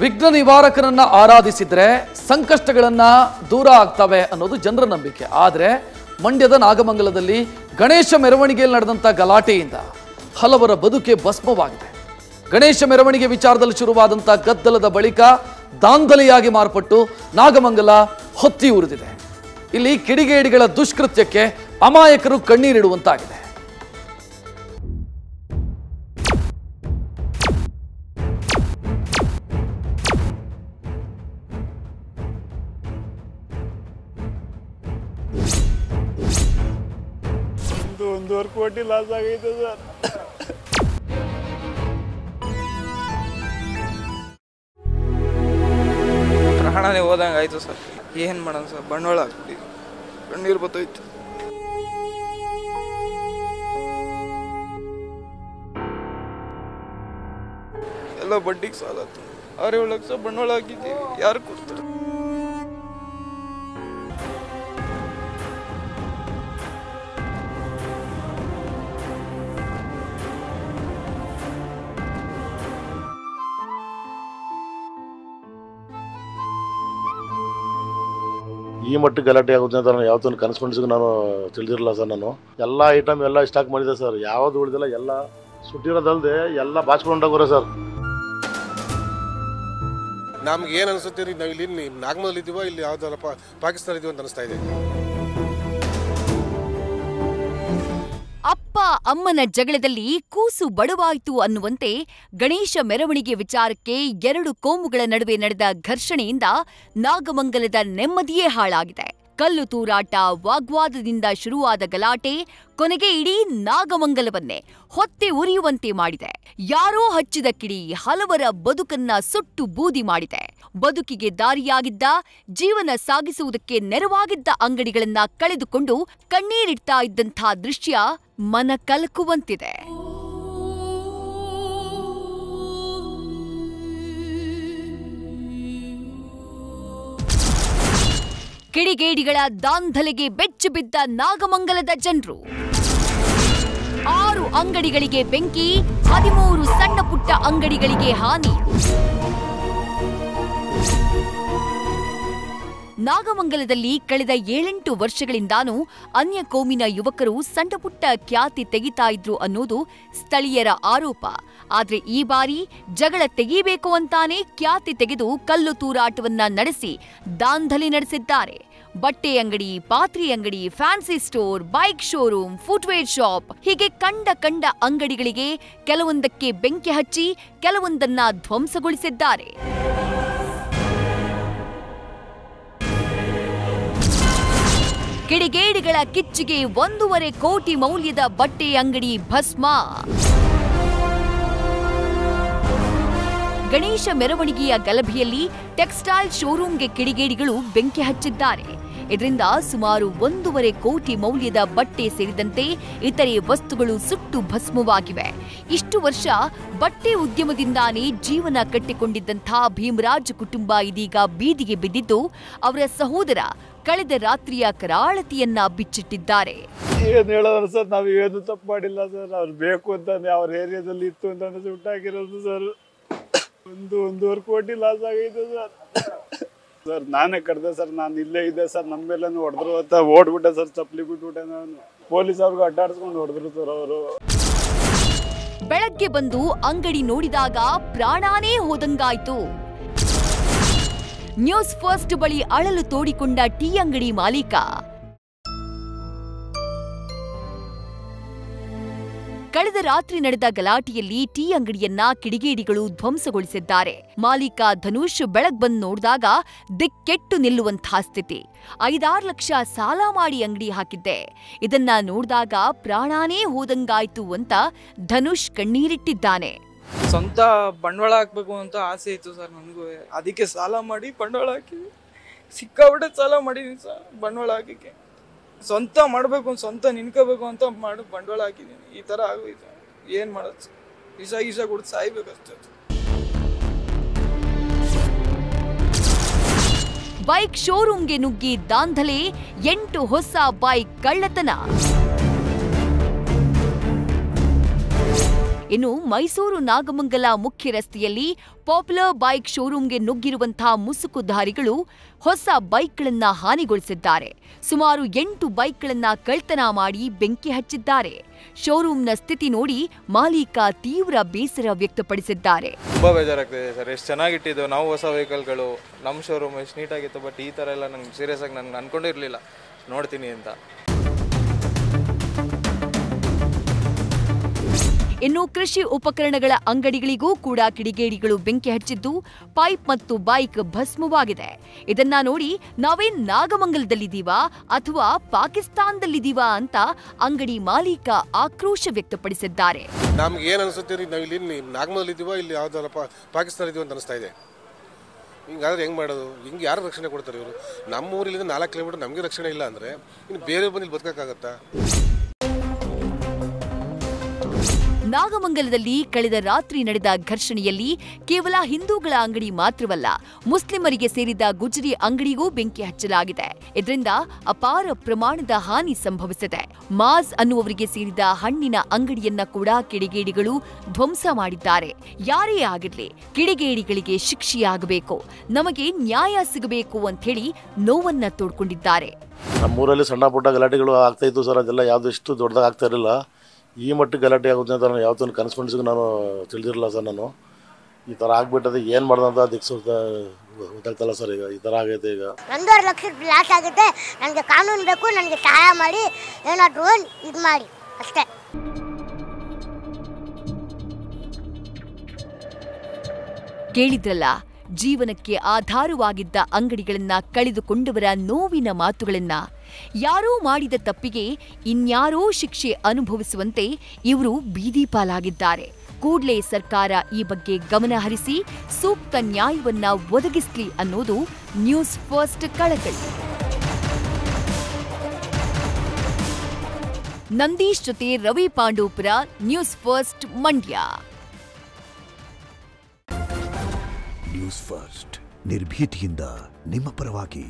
ವಿಘ್ನ ನಿವಾರಕನನ್ನ ಆರಾಧಿಸಿದ್ರೆ ಸಂಕಷ್ಟಗಳನ್ನ ದೂರ ಆಗ್ತವೆ ಅನ್ನೋದು ಜನರ ನಂಬಿಕೆ. ಆದರೆ ಮಂಡ್ಯದ ನಾಗಮಂಗಲದಲ್ಲಿ ಗಣೇಶ ಮೆರವಣಿಗೆಯಲ್ಲಿ ನಡೆದಂಥ ಗಲಾಟೆಯಿಂದ ಹಲವರ ಬದುಕೆ ಭಸ್ಮವಾಗಿದೆ. ಗಣೇಶ ಮೆರವಣಿಗೆ ವಿಚಾರದಲ್ಲಿ ಶುರುವಾದಂಥ ಗದ್ದಲದ ಬಳಿಕ ದಾಂಧಲೆಯಾಗಿ ಮಾರ್ಪಟ್ಟು ನಾಗಮಂಗಲ ಹೊತ್ತಿ ಉರಿದಿದೆ. ಇಲ್ಲಿ ಕಿಡಿಗೇಡಿಗಳ ದುಷ್ಕೃತ್ಯಕ್ಕೆ ಅಮಾಯಕರು ಕಣ್ಣೀರಿಡುವಂತಾಗಿದೆ. ಒಂದೂವರೆ ಕೋಟಿ ಲಾಸ್ ಆಗೈತೆ ಸರ್. ಪ್ರಾಣನೇ ಹೋದಂಗೆ ಆಯ್ತು ಸರ್. ಏನು ಮಾಡೋಣ ಸರ್, ಬಂಡವಾಳ ಹಾಕ್ಬಿಟ್ಟು ಕಣ್ಣೀರು ಬತ್ತೋಯ್ತು. ಎಲ್ಲ ಬಡ್ಡಿಗೆ ಸಾಲ 6-7 ಲಕ್ಷ ಬಂಡವಾಳ ಹಾಕಿದ್ದೀವಿ, ಯಾರು ಕೊಡ್ತಾರೆ? ಈ ಮಟ್ಟಿಗೆ ಗಲಾಟೆ ಆಗುತ್ತೆ ಅಂತ ನಾನು ಯಾವತ್ತೂ ಕನ್ಸ್ಕೊಂಡಿಸಿಗೂ ನಾನು ತಿಳಿದಿರಲ್ಲ ಸರ್. ನಾನು ಎಲ್ಲ ಐಟಮ್ ಎಲ್ಲ ಸ್ಟಾಕ್ ಮಾಡಿದೆ ಸರ್, ಯಾವುದು ಉಳಿದಿಲ್ಲ, ಎಲ್ಲ ಸುಟ್ಟಿರೋದಲ್ಲದೆ ಎಲ್ಲ ಬಾಚ್ಕೊಂಡೋಗ್ರೆ ಸರ್. ನಮ್ಗೆ ಏನು ಅನಿಸುತ್ತೆ ರೀ, ನಾವು ಇಲ್ಲಿ ನಾಗಮಂಗಲ ಇದ್ದೀವ, ಇಲ್ಲಿ ಯಾವ್ದಾರ ಪಾಕಿಸ್ತಾನ ಇದೀವಿ ಅಂತ ಅನಿಸ್ತಾ ಇದೆ. ಅಪ್ಪ ಅಮ್ಮನ ಜಗಳದಲ್ಲಿ ಕೂಸು ಬಡವಾಯಿತು ಅನ್ನುವಂತೆ ಗಣೇಶ ಮೆರವಣಿಗೆ ವಿಚಾರಕ್ಕೆ 2 ಕೋಮುಗಳ ನಡುವೆ ನಡೆದ ಘರ್ಷಣೆಯಿಂದ ನಾಗಮಂಗಲದ ನೆಮ್ಮದಿಯೇ ಹಾಳಾಗಿದೆ. ಕಲ್ಲು ತೂರಾಟ, ವಾಗ್ವಾದದಿಂದ ಶುರುವಾದ ಗಲಾಟೆ ಕೊನೆಗೆ ಇಡೀ ನಾಗಮಂಗಲವನ್ನೇ ಹೊತ್ತಿ ಉರಿಯುವಂತೆ ಮಾಡಿದೆ. ಯಾರೋ ಹಚ್ಚಿದ ಕಿಡಿ ಹಲವರ ಬದುಕನ್ನ ಸುಟ್ಟು ಬೂದಿ ಮಾಡಿದೆ. ಬದುಕಿಗೆ ದಾರಿಯಾಗಿದ್ದ, ಜೀವನ ಸಾಗಿಸುವುದಕ್ಕೆ ನೆರವಾಗಿದ್ದ ಅಂಗಡಿಗಳನ್ನ ಕಳೆದುಕೊಂಡು ಕಣ್ಣೀರಿಡ್ತಾ ಇದ್ದಂಥ ದೃಶ್ಯ ಮನ ಕಲಕುವಂತಿದೆ. ಕಿಡಿಗೇಡಿಗಳ ದಾಂಧಲೆಗೆ ಬೆಚ್ಚಿ ಬಿದ್ದ ನಾಗಮಂಗಲದ ಜನರು. 6 ಅಂಗಡಿಗಳಿಗೆ ಬೆಂಕಿ, 13 ಸಣ್ಣ ಪುಟ್ಟ ಅಂಗಡಿಗಳಿಗೆ ಹಾನಿ. ನಾಗಮಂಗಲದಲ್ಲಿ ಕಳೆದ 7-8 ವರ್ಷಗಳಿಂದಾನೂ ಅನ್ಯ ಕೋಮಿನ ಯುವಕರು ಸಣ್ಣಪುಟ್ಟ ಖ್ಯಾತಿ ತೆಗಿತಾ ಇದ್ರು ಅನ್ನೋದು ಸ್ಥಳೀಯರ ಆರೋಪ. ಆದ್ರೆ ಈ ಬಾರಿ ಜಗಳ ತೆಗೀಬೇಕು ಅಂತಾನೆ ಖ್ಯಾತಿ ತೆಗೆದು ಕಲ್ಲು ತೂರಾಟವನ್ನ ನಡೆಸಿ ದಾಂಧಲೆ ನಡೆಸಿದ್ದಾರೆ. ಬಟ್ಟೆ ಅಂಗಡಿ, ಪಾತ್ರೆ ಅಂಗಡಿ, fancy store, bike showroom, footwear shop ಹೀಗೆ ಕಂಡ ಅಂಗಡಿಗಳಿಗೆ ಕೆಲವೊಂದಕ್ಕೆ ಬೆಂಕಿ ಹಚ್ಚಿ ಕೆಲವೊಂದನ್ನ ಧ್ವಂಸಗೊಳಿಸಿದ್ದಾರೆ. ಕಿಡಿಗೇಡಿಗಳ ಕಿಚ್ಚಿಗೆ 1.5 ಕೋಟಿ ಮೌಲ್ಯದ ಬಟ್ಟೆ ಅಂಗಡಿ ಭಸ್ಮ. ಗಣೇಶ ಮೆರವಣಿಗೆಯ ಗಲಭೆಯಲ್ಲಿ ಟೆಕ್ಸ್ಟೈಲ್ ಶೋರೂಮ್ಗೆ ಕಿಡಿಗೇಡಿಗಳು ಬೆಂಕಿ ಹಚ್ಚಿದ್ದಾರೆ. ಇದರಿಂದ ಸುಮಾರು 1.5 ಕೋಟಿ ಮೌಲ್ಯದ ಬಟ್ಟೆ ಸೇರಿದಂತೆ ಇತರೆ ವಸ್ತುಗಳು ಸುಟ್ಟು ಭಸ್ಮವಾಗಿವೆ. ಇಷ್ಟು ವರ್ಷ ಬಟ್ಟೆ ಉದ್ಯಮದಿಂದಾನೇ ಜೀವನ ಕಟ್ಟಿಕೊಂಡಿದ್ದಂಥ ಭೀಮರಾಜ್ ಕುಟುಂಬ ಇದೀಗ ಬೀದಿಗೆ ಬಿದ್ದಿದ್ದು ಅವರ ಸಹೋದರ ಕಳೆದ ರಾತ್ರಿಯ ಕರಾಳತಿಯನ್ನ ಬಿಚ್ಚಿಟ್ಟಿದ್ದಾರೆ. ಏನು ಹೇಳೋದು ಸರ್, ನಾವು ಏನು ತಪ್ಪು ಮಾಡಿಲ್ಲ ಸರ್. ಅವ್ರು ಬೇಕು ಅಂತಾನೆ ಅವ್ರ ಏರಿಯಾದಲ್ಲಿ ಇತ್ತು ಅಂತಾನೆ ಸುಟ್ಟಾಕಿರೋದು ಸರ್. 1.5 ಕೋಟಿ ಲಾಸ್ ಆಗೈತೆ ಸರ್. ಸರ್ ನಾನೇ ಕಡ್ದೆ ಸರ್, ನಾನು ಇಲ್ಲೇ ಇದ್ದೆ ಸರ್. ನಮ್ಮ ಮೇಲೆ ಹೊಡೆದ್ರು ಅಂತ ಓಡ್ಬಿಟ್ಟೆ ಸರ್, ಚಪ್ಪಲಿ ಬಿಟ್ಬಿಟ್ಟೆ ನಾನು. ಪೊಲೀಸ್ ಅವ್ರಿಗೆ ಅಡ್ಡಾಡ್ಸ್ಕೊಂಡು ಹೊಡೆದ್ರು ಸರ್ ಅವರು. ಬೆಳಗ್ಗೆ ಬಂದು ಅಂಗಡಿ ನೋಡಿದಾಗ ಪ್ರಾಣಾನೇ ಹೋದಂಗಾಯ್ತು. ನ್ಯೂಸ್ ಫಸ್ಟ್ ಬಳಿ ಅಳಲು ತೋಡಿಕೊಂಡ ಟೀ ಅಂಗಡಿ ಮಾಲೀಕ. ಕಳೆದ ರಾತ್ರಿ ನಡೆದ ಗಲಾಟೆಯಲ್ಲಿ ಟೀ ಅಂಗಡಿಯನ್ನ ಕಿಡಿಗೇಡಿಗಳು ಧ್ವಂಸಗೊಳಿಸಿದ್ದಾರೆ. ಮಾಲೀಕ ಧನುಷ್ ಬೆಳಗ್ ಬಂದು ನೋಡಿದಾಗ ದಿಕ್ಕೆಟ್ಟು ನಿಲ್ಲುವಂತಹ ಸ್ಥಿತಿ. 5-6 ಲಕ್ಷ ಸಾಲ ಮಾಡಿ ಅಂಗಡಿ ಹಾಕಿದ್ದೆ, ಇದನ್ನ ನೋಡಿದಾಗ ಪ್ರಾಣಾನೇ ಹೋದಂಗಾಯ್ತು ಅಂತ ಧನುಷ್ ಕಣ್ಣೀರಿಟ್ಟಿದ್ದಾನೆ. ಸ್ವಂತ ಬಂಡವಾಳ ಹಾಕ್ಬೇಕು ಅಂತ ಆಸೆ ಇತ್ತು ಸರ್ ನನಗೂ. ಅದಕ್ಕೆ ಸಾಲ ಮಾಡಿ ಬಂಡವಾಳ ಹಾಕಿದ್ವಿ. ಸಿಕ್ಕಾಬಿಟ್ಟೆ ಸಾಲ ಮಾಡಿದೀನಿ ಸರ್ ಬಂಡವಾಳ ಹಾಕಿಕ್ಕೆ. ಸ್ವಂತ ಮಾಡಬೇಕು, ಸ್ವಂತ ನಿನ್ಕೋಬೇಕು ಅಂತ ಮಾಡಿ ಬಂಡವಾಳ ಹಾಕಿದ್ದೀನಿ. ಈ ಥರ ಆಗೋಯ್ತು. ಏನು ಮಾಡೋದು ಸರ್, ಈಸ ಕೊಡ್ತು ಸಾಯ್ಬೇಕಷ್ಟೇ. ಬೈಕ್ ಶೋರೂಮ್ಗೆ ನುಗ್ಗಿ ದಾಂಧಲೆ, 8 ಹೊಸ ಬೈಕ್ ಕಳ್ಳತನ. ಇನ್ನು ಮೈಸೂರು ನಾಗಮಂಗಲ ಮುಖ್ಯ ರಸ್ತೆಯಲ್ಲಿ ಪಾಪ್ಯುಲರ್ ಬೈಕ್ ಶೋರೂಂಗೆ ನುಗ್ಗಿರುವಂತಹ ಮುಸುಕುಧಾರಿಗಳು ಹೊಸ ಬೈಕ್ಗಳನ್ನ ಹಾನಿಗೊಳಿಸಿದ್ದಾರೆ. ಸುಮಾರು 8 ಬೈಕ್ಗಳನ್ನ ಕಳ್ತನ ಮಾಡಿ ಬೆಂಕಿ ಹಚ್ಚಿದ್ದಾರೆ. ಶೋರೂಮ್ನ ಸ್ಥಿತಿ ನೋಡಿ ಮಾಲೀಕ ತೀವ್ರ ಬೇಸರ ವ್ಯಕ್ತಪಡಿಸಿದ್ದಾರೆ. ತುಂಬಾ ಬೇಜಾರಾಗ್ತಿದೆ ಸರ್. ಎಷ್ಟು ಚೆನ್ನಾಗಿಟ್ಟಿದ್ದು ನಾವು ಹೊಸ ವೆಹಿಕಲ್ಗಳು, ನಮ್ಮ ಶೋರೂಮ್ ಎಷ್ಟು ನೀಟಾಗಿತ್ತು. ಬಟ್ ಈ ಥರ ಎಲ್ಲ ನಂಗೆ ಸೀರಿಯಸ್ ಆಗಿ ನಾನು ಅನ್ಕೊಂಡಿರಲಿಲ್ಲ ನೋಡ್ತೀನಿ ಅಂತ. ಇನ್ನು ಕೃಷಿ ಉಪಕರಣಗಳ ಅಂಗಡಿಗಳಿಗೂ ಕೂಡ ಕಿಡಿಗೇಡಿಗಳು ಬೆಂಕಿ ಹಚ್ಚಿದ್ದು ಪೈಪ್ ಮತ್ತು ಬೈಕ್ ಭಸ್ಮವಾಗಿದೆ. ಇದನ್ನ ನೋಡಿ ನಾವೇನ್ ನಾಗಮಂಗಲದಲ್ಲಿದ್ದೀವಾ ಅಥವಾ ಪಾಕಿಸ್ತಾನದಲ್ಲಿದ್ದೀವಾ ಅಂತ ಅಂಗಡಿ ಮಾಲೀಕ ಆಕ್ರೋಶ ವ್ಯಕ್ತಪಡಿಸಿದ್ದಾರೆ. ನಮ್ಗೆ ಏನು ಅನಿಸುತ್ತೀರಿ, ನಾವು ಇಲ್ಲಿ ನಾಗಮಂಗಲದಲ್ಲಿದ್ದೀವಾ ಇಲ್ಲಿ ಯಾವ್ದಾರ ಪಾಕಿಸ್ತಾನದಲ್ಲಿದ್ದೀವಿ ಅಂತ ಅನಿಸ್ತಾ ಇದೆ. ಹಿಂಗಾದ್ರೆ ಹೆಂಗೆ ಮಾಡೋದು? ಹಿಂಗೆ ಯಾರು ರಕ್ಷಣೆ ಕೊಡ್ತಾರೆ ಇವರು? ನಮ್ಮ ಊರಿಲ್ಲಿಂದ 4 ಕಿಲೋಮೀಟರ್ ನಮಗೆ ರಕ್ಷಣೆ ಇಲ್ಲ ಅಂದರೆ ಇನ್ನು ಬೇರೆ ಬಂದು ಇಲ್ಲಿ ಬದುಕೋಕ್ಕಾಗತ್ತಾ? ನಾಗಮಂಗಲದಲ್ಲಿ ಕಳೆದ ರಾತ್ರಿ ನಡೆದ ಘರ್ಷಣೆಯಲ್ಲಿ ಕೇವಲ ಹಿಂದೂಗಳ ಅಂಗಡಿ ಮಾತ್ರವಲ್ಲ, ಮುಸ್ಲಿಮರಿಗೆ ಸೇರಿದ ಗುಜರಿ ಅಂಗಡಿಗೂ ಬೆಂಕಿ ಹಚ್ಚಲಾಗಿದೆ. ಇದರಿಂದ ಅಪಾರ ಪ್ರಮಾಣದ ಹಾನಿ ಸಂಭವಿಸಿದೆ. ಮಾಜ್ ಅನ್ನುವರಿಗೆ ಸೇರಿದ ಹಣ್ಣಿನ ಅಂಗಡಿಯನ್ನ ಕೂಡ ಕಿಡಿಗೇಡಿಗಳು ಧ್ವಂಸ ಮಾಡಿದ್ದಾರೆ. ಯಾರೇ ಆಗಿರ್ಲಿ, ಕಿಡಿಗೇಡಿಗಳಿಗೆ ಶಿಕ್ಷೆಯಾಗಬೇಕು, ನಮಗೆ ನ್ಯಾಯ ಸಿಗಬೇಕು ಅಂತ ಹೇಳಿ ನೋವನ್ನ ತೋಡ್ಕೊಂಡಿದ್ದಾರೆ. ನಮ್ಮೂರಲ್ಲಿ ಸಣ್ಣ ಪುಟ್ಟ ಗಲಾಟೆಗಳು ಆಗ್ತಾ ಇತ್ತು ಸರ್. ಅದೆಲ್ಲ ಯಾವ್ದು ಇಷ್ಟು ದೊಡ್ಡದಾಗಿ ಆಗ್ತಾ ಇರಲಿಲ್ಲ. ಈ ಮಟ್ಟಿಗೆ ಗಲಾಟೆ ಆಗುತ್ತೆ ಅಂತ ನಾನು ಯಾವತ್ತೂ ಕನಸ್ಕೊಂಡಿಸಿಗೂ ನಾನು ತಿಳಿದಿರಲಿಲ್ಲ ಸರ್. ನಾನು ಈ ಥರ ಆಗ್ಬಿಟ್ಟದೆ ಏನು ಮಾಡ್ದಂತ ದಿಕ್ಸು ಗೊತ್ತಾಗ್ತಲ್ಲ ಸರ್. ಈಗ ಈ ಥರ ಆಗೈತೆ. ಈಗ 1.5 ಲಕ್ಷ ಲಾಸ್ ಆಗುತ್ತೆ. ನನಗೆ ಕಾನೂನು ಬೇಕು, ನನಗೆ ಸಹಾಯ ಮಾಡಿ ಏನಾದರೂ ಇದು ಮಾಡಿ ಅಷ್ಟೇ. ಕೇಳಿದ್ರಲ್ಲ, ಜೀವನಕ್ಕೆ ಆಧಾರವಾಗಿದ್ದ ಅಂಗಡಿಗಳನ್ನ ಕಳೆದುಕೊಂಡವರ ನೋವಿನ ಮಾತುಗಳನ್ನ. ಯಾರೋ ಮಾಡಿದ ತಪ್ಪಿಗೆ ಇನ್ಯಾರೋ ಶಿಕ್ಷೆ ಅನುಭವಿಸುವಂತೆ ಇವರು ಬೀದಿ ಪಾಲಾಗಿದ್ದಾರೆ. ಕೂಡಲೇ ಸರ್ಕಾರ ಈ ಬಗ್ಗೆ ಗಮನ ಹರಿಸಿ ಸೂಕ್ತ ನ್ಯಾಯವನ್ನ ಒದಗಿಸಲಿ ಅನ್ನೋದು ನ್ಯೂಸ್ ಫಸ್ಟ್ ಕಳಕಳಿ. ನಂದೀಶ್ ಜೊತೆ Ravi Pandupura, news first Mandya. News first ನಿರ್ಭೀತಿಯಿಂದ ನಿಮ್ಮ ಪರವಾಗಿ.